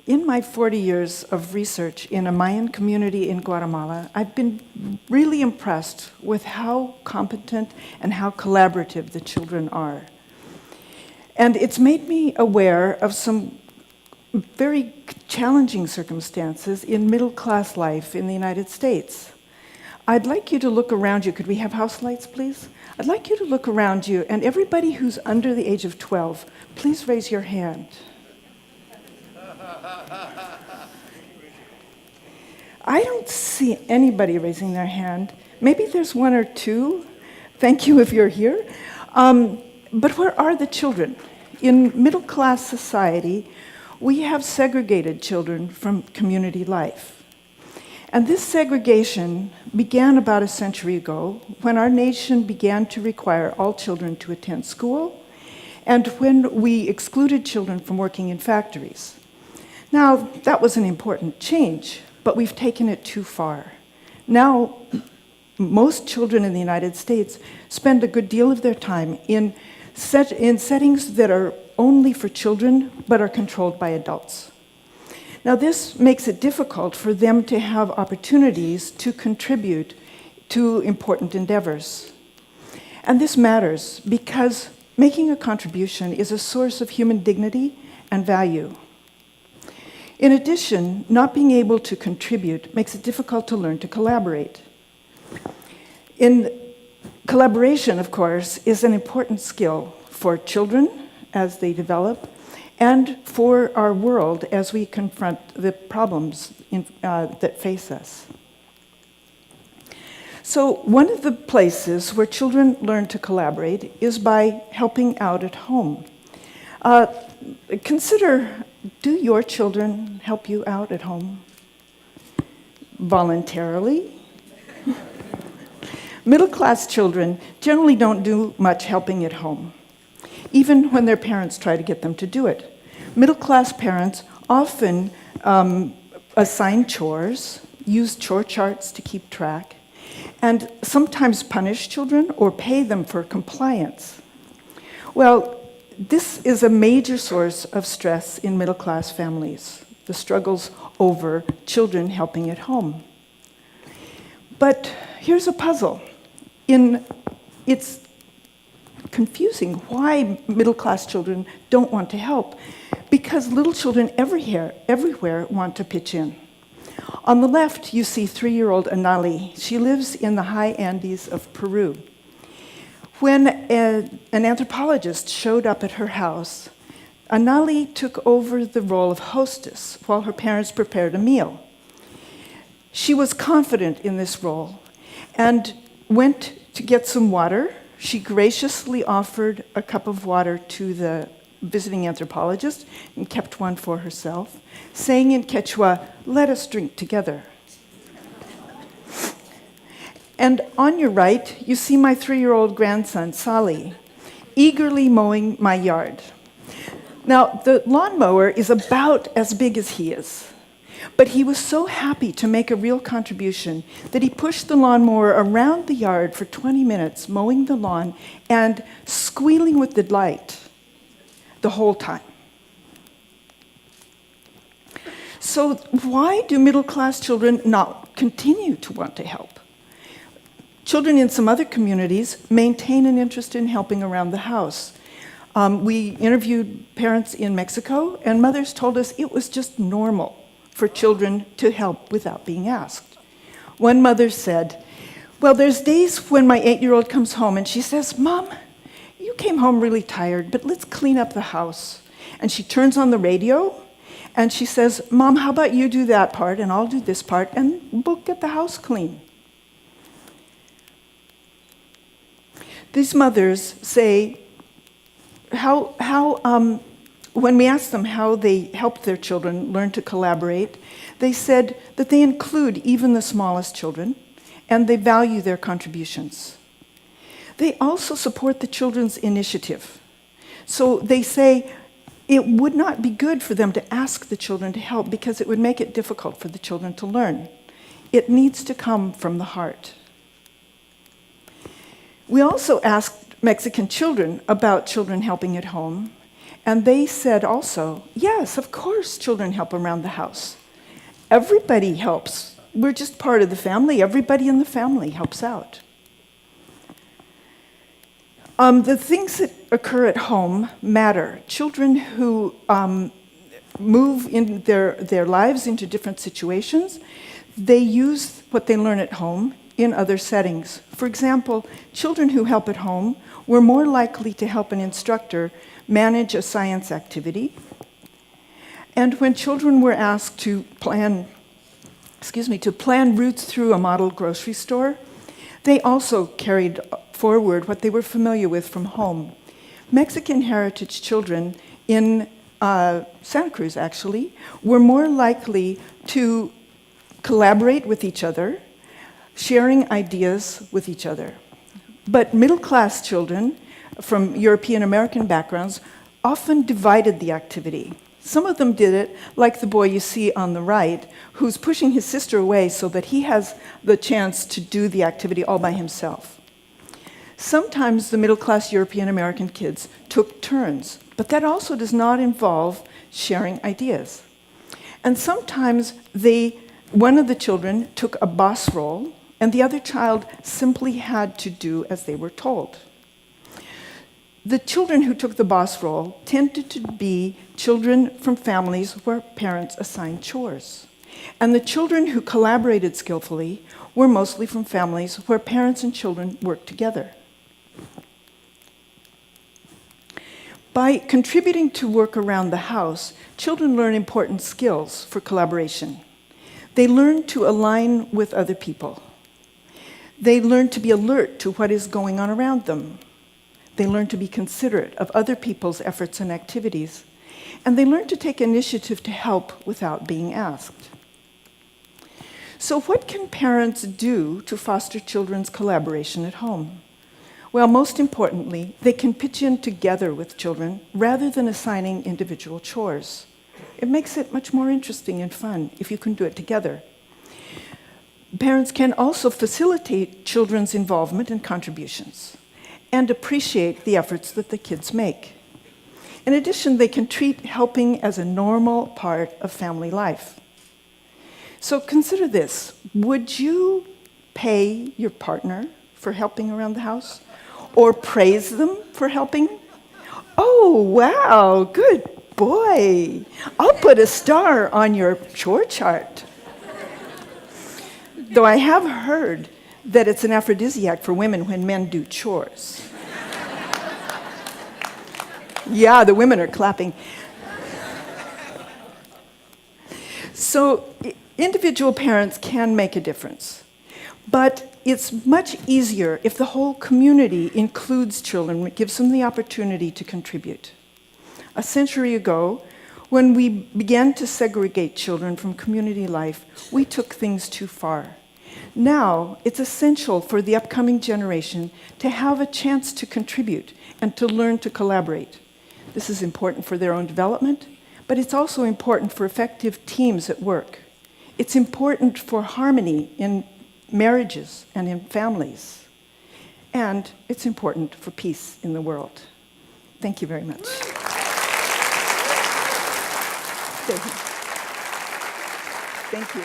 In my 40 years of research in a Mayan community in Guatemala, I've been really impressed with how competent and how collaborative the children are. And it's made me aware of some very challenging circumstances in middle-class life in the United States. I'd like you to look around you. Could we have house lights, please? I'd like you to look around you, and everybody who's under the age of 12, please raise your hand. I don't see anybody raising their hand. Maybe there's one or two. Thank you if you're here. But where are the children? In middle-class society, we have segregated children from community life. And this segregation began about a century ago when our nation began to require all children to attend school and when we excluded children from working in factories. Now, that was an important change, but we've taken it too far. Now, most children in the United States spend a good deal of their time in settings that are only for children, but are controlled by adults. Now, this makes it difficult for them to have opportunities to contribute to important endeavors. And this matters because making a contribution is a source of human dignity and value. In addition, not being able to contribute makes it difficult to learn to collaborate. Collaboration, of course, is an important skill for children as they develop and for our world as we confront the problems that face us. So one of the places where children learn to collaborate is by helping out at home. Consider, do your children help you out at home? Voluntarily? Middle-class children generally don't do much helping at home, even when their parents try to get them to do it. Middle-class parents often assign chores, use chore charts to keep track, and sometimes punish children or pay them for compliance. Well, this is a major source of stress in middle-class families, the struggles over children helping at home. But here's a puzzle. It's confusing why middle-class children don't want to help, because little children everywhere want to pitch in. On the left, you see 3-year-old Anali. She lives in the high Andes of Peru. When an anthropologist showed up at her house, Anali took over the role of hostess while her parents prepared a meal. She was confident in this role and went to get some water. She graciously offered a cup of water to the visiting anthropologist and kept one for herself, saying in Quechua, "Let us drink together." And on your right, you see my 3-year-old grandson, Sali, eagerly mowing my yard. Now, the lawnmower is about as big as he is, but he was so happy to make a real contribution that he pushed the lawnmower around the yard for 20 minutes, mowing the lawn and squealing with delight the whole time. So why do middle-class children not continue to want to help? Children in some other communities maintain an interest in helping around the house. We interviewed parents in Mexico, and mothers told us it was just normal for children to help without being asked. One mother said, "Well, there's days when my 8-year-old comes home and she says, 'Mom, you came home really tired, but let's clean up the house.' And she turns on the radio and she says, 'Mom, how about you do that part and I'll do this part and we'll get the house clean.'" These mothers say when we asked them how they helped their children learn to collaborate, they said that they include even the smallest children and they value their contributions. They also support the children's initiative. So they say it would not be good for them to ask the children to help because it would make it difficult for the children to learn. It needs to come from the heart. We also asked Mexican children about children helping at home, And they said also, yes, of course children help around the house. Everybody helps. We're just part of the family. Everybody in the family helps out. The things that occur at home matter. Children who move in their lives into different situations, they use what they learn at home in other settings. For example, children who help at home were more likely to help an instructor manage a science activity. And when children were asked to plan routes through a model grocery store, they also carried forward what they were familiar with from home. Mexican heritage children in Santa Cruz, actually, were more likely to collaborate with each other, sharing ideas with each other. But middle-class children from European American backgrounds often divided the activity. Some of them did it, like the boy you see on the right, who's pushing his sister away so that he has the chance to do the activity all by himself. Sometimes the middle-class European American kids took turns, but that also does not involve sharing ideas. And sometimes one of the children took a boss role, and the other child simply had to do as they were told. The children who took the boss role tended to be children from families where parents assigned chores. And the children who collaborated skillfully were mostly from families where parents and children worked together. By contributing to work around the house, children learn important skills for collaboration. They learn to align with other people. They learn to be alert to what is going on around them. They learn to be considerate of other people's efforts and activities. And they learn to take initiative to help without being asked. So what can parents do to foster children's collaboration at home? Well, most importantly, they can pitch in together with children rather than assigning individual chores. It makes it much more interesting and fun if you can do it together. Parents can also facilitate children's involvement and contributions and appreciate the efforts that the kids make. In addition, they can treat helping as a normal part of family life. So consider this. Would you pay your partner for helping around the house? Or praise them for helping? Oh, wow, good boy. I'll put a star on your chore chart. Though I have heard that it's an aphrodisiac for women when men do chores. Yeah, the women are clapping. So individual parents can make a difference. But it's much easier if the whole community includes children, gives them the opportunity to contribute. A century ago, when we began to segregate children from community life, we took things too far. Now, it's essential for the upcoming generation to have a chance to contribute and to learn to collaborate. This is important for their own development, but it's also important for effective teams at work. It's important for harmony in marriages and in families. And it's important for peace in the world. Thank you very much. Thank you.